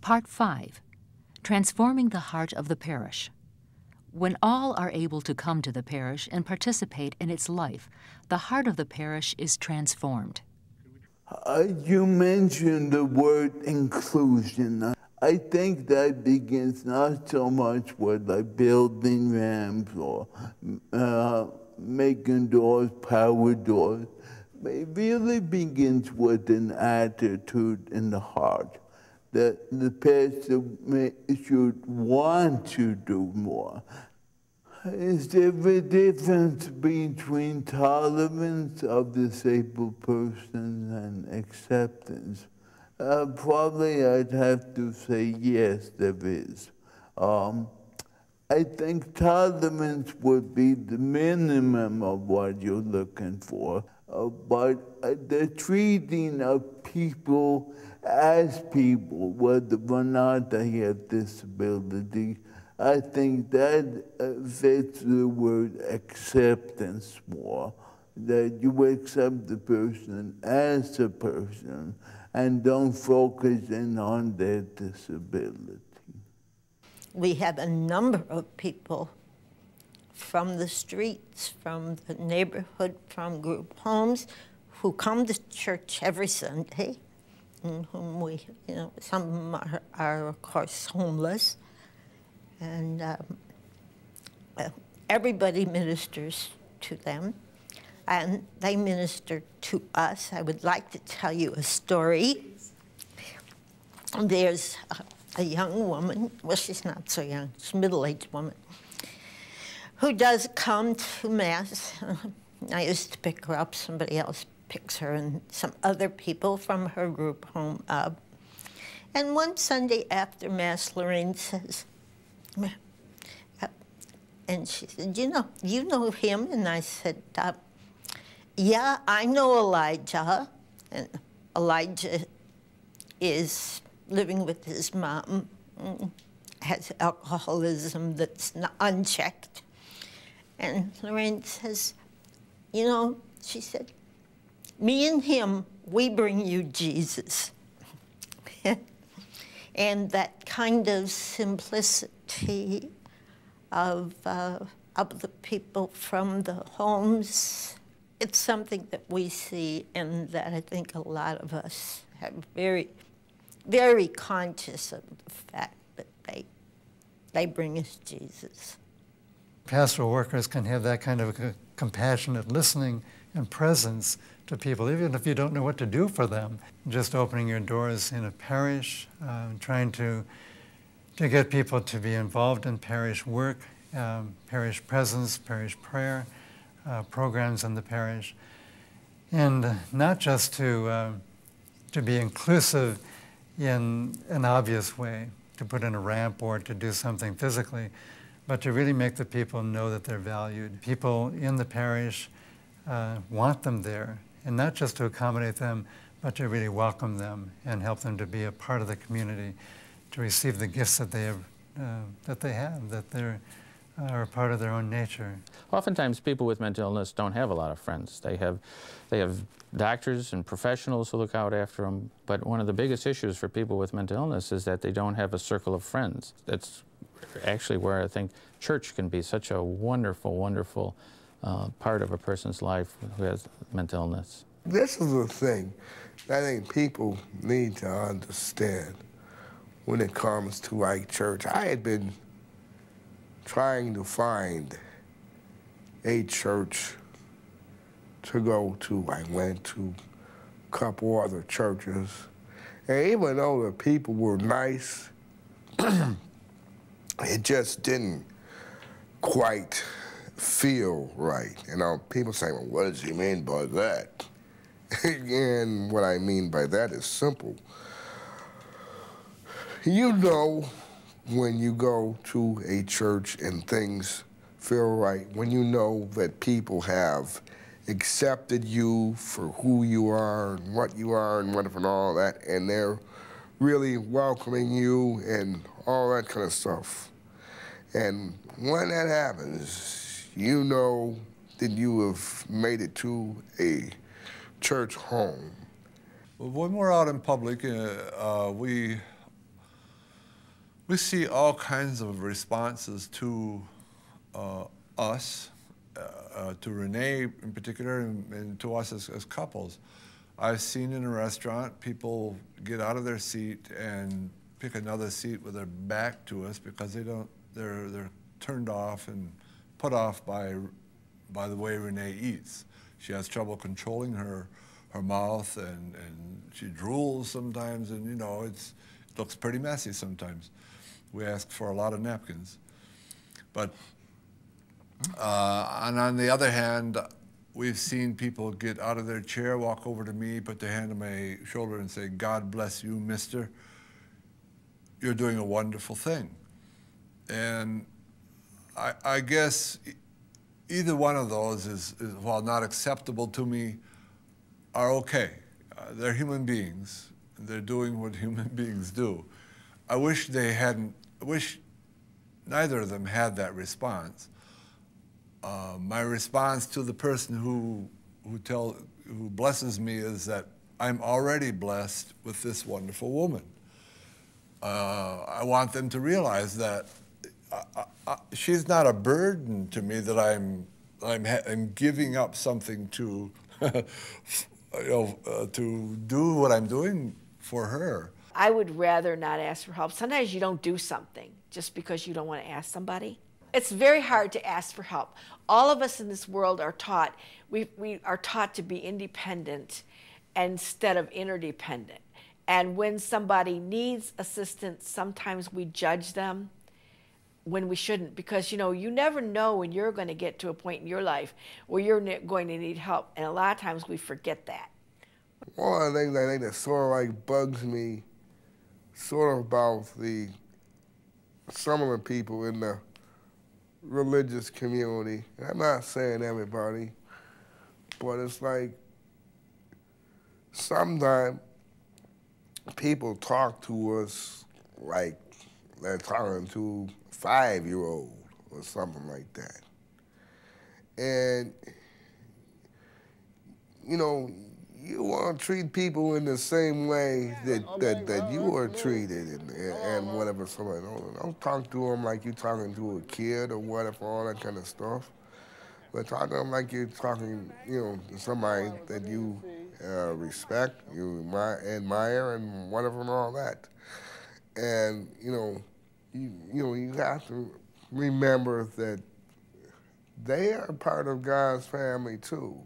Part 5. Transforming the Heart of the Parish. When all are able to come to the parish and participate in its life, the heart of the parish is transformed. You mentioned the word inclusion. I think that begins not so much with like building ramps or making doors, power doors. It really begins with an attitude in the heart that the pastor should want to do more. Is there a difference between tolerance of disabled persons and acceptance? Probably I'd have to say yes, there is. I think tolerance would be the minimum of what you're looking for, but the treating of people as people, whether or not they have disability, I think that fits the word acceptance more, that you accept the person as a person and don't focus in on their disability. We have a number of people from the streets, from the neighborhood, from group homes, who come to church every Sunday, and whom we, some of them are of course homeless. And everybody ministers to them, and they minister to us. I would like to tell you a story. There's a young woman, well, she's not so young, she's a middle-aged woman, who does come to Mass. I used to pick her up, somebody else picks her, and some other people from her group home up. And one Sunday after Mass, Lorraine says, and she said, you know him? And I said, yeah, I know Elijah. And Elijah is living with his mom, has alcoholism that's unchecked. And Lorraine says, she said, me and him, we bring you Jesus. And that kind of simplicity of the people from the homes, it's something that we see and that I think a lot of us have very, very conscious of the fact that they bring us Jesus. Pastoral workers can have that kind of compassionate listening and presence to people, even if you don't know what to do for them. Just opening your doors in a parish, trying to get people to be involved in parish work, parish presence, parish prayer, programs in the parish, and not just to be inclusive in an obvious way, to put in a ramp or to do something physically, but to really make the people know that they're valued. People in the parish want them there, and not just to accommodate them, but to really welcome them and help them to be a part of the community, to receive the gifts that they have, that are a part of their own nature. Oftentimes people with mental illness don't have a lot of friends. They have doctors and professionals who look out after them, but one of the biggest issues for people with mental illness is that they don't have a circle of friends. That's actually where I think church can be such a wonderful, wonderful part of a person's life who has mental illness. This is the thing that I think people need to understand when it comes to like church. I had been trying to find a church to go to. I went to a couple other churches, and even though the people were nice, it just didn't quite feel right. People say, well, what does he mean by that? And what I mean by that is simple. When you go to a church and things feel right, when you know that people have accepted you for who you are and what you are and whatever and all that, and they're really welcoming you and all that kind of stuff. And when that happens, you know that you have made it to a church home. When we're out in public, We see all kinds of responses to us, to Renee in particular, and to us as couples. I've seen in a restaurant people get out of their seat and pick another seat with their back to us because they're turned off and put off by the way Renee eats. She has trouble controlling her mouth, and she drools sometimes, and it looks pretty messy sometimes. We ask for a lot of napkins. But and on the other hand, we've seen people get out of their chair, walk over to me, put their hand on my shoulder and say, "God bless you, mister. You're doing a wonderful thing." And I guess either one of those is, while not acceptable to me, are okay. They're human beings. They're doing what human beings do. I wish neither of them had that response. My response to the person who blesses me is that I'm already blessed with this wonderful woman. I want them to realize that she's not a burden to me, that I'm giving up something to to do what I'm doing for her. I would rather not ask for help. Sometimes you don't do something just because you don't want to ask somebody. It's very hard to ask for help. All of us in this world are taught, we are taught to be independent instead of interdependent. And when somebody needs assistance, sometimes we judge them when we shouldn't, because you never know when you're going to get to a point in your life where you're going to need help, and a lot of times we forget that. One of the things I think that sort of like bugs me sort of about some of the people in the religious community, and I'm not saying everybody, but it's like sometimes people talk to us like they're talking to a 5-year-old or something like that. And, you want to treat people in the same way that you were treated and whatever. Somebody, don't talk to them like you're talking to a kid or whatever, all that kind of stuff. But talk to them like you're talking, to somebody that you respect, you admire, and whatever, and all that. And you have to remember that they are part of God's family too.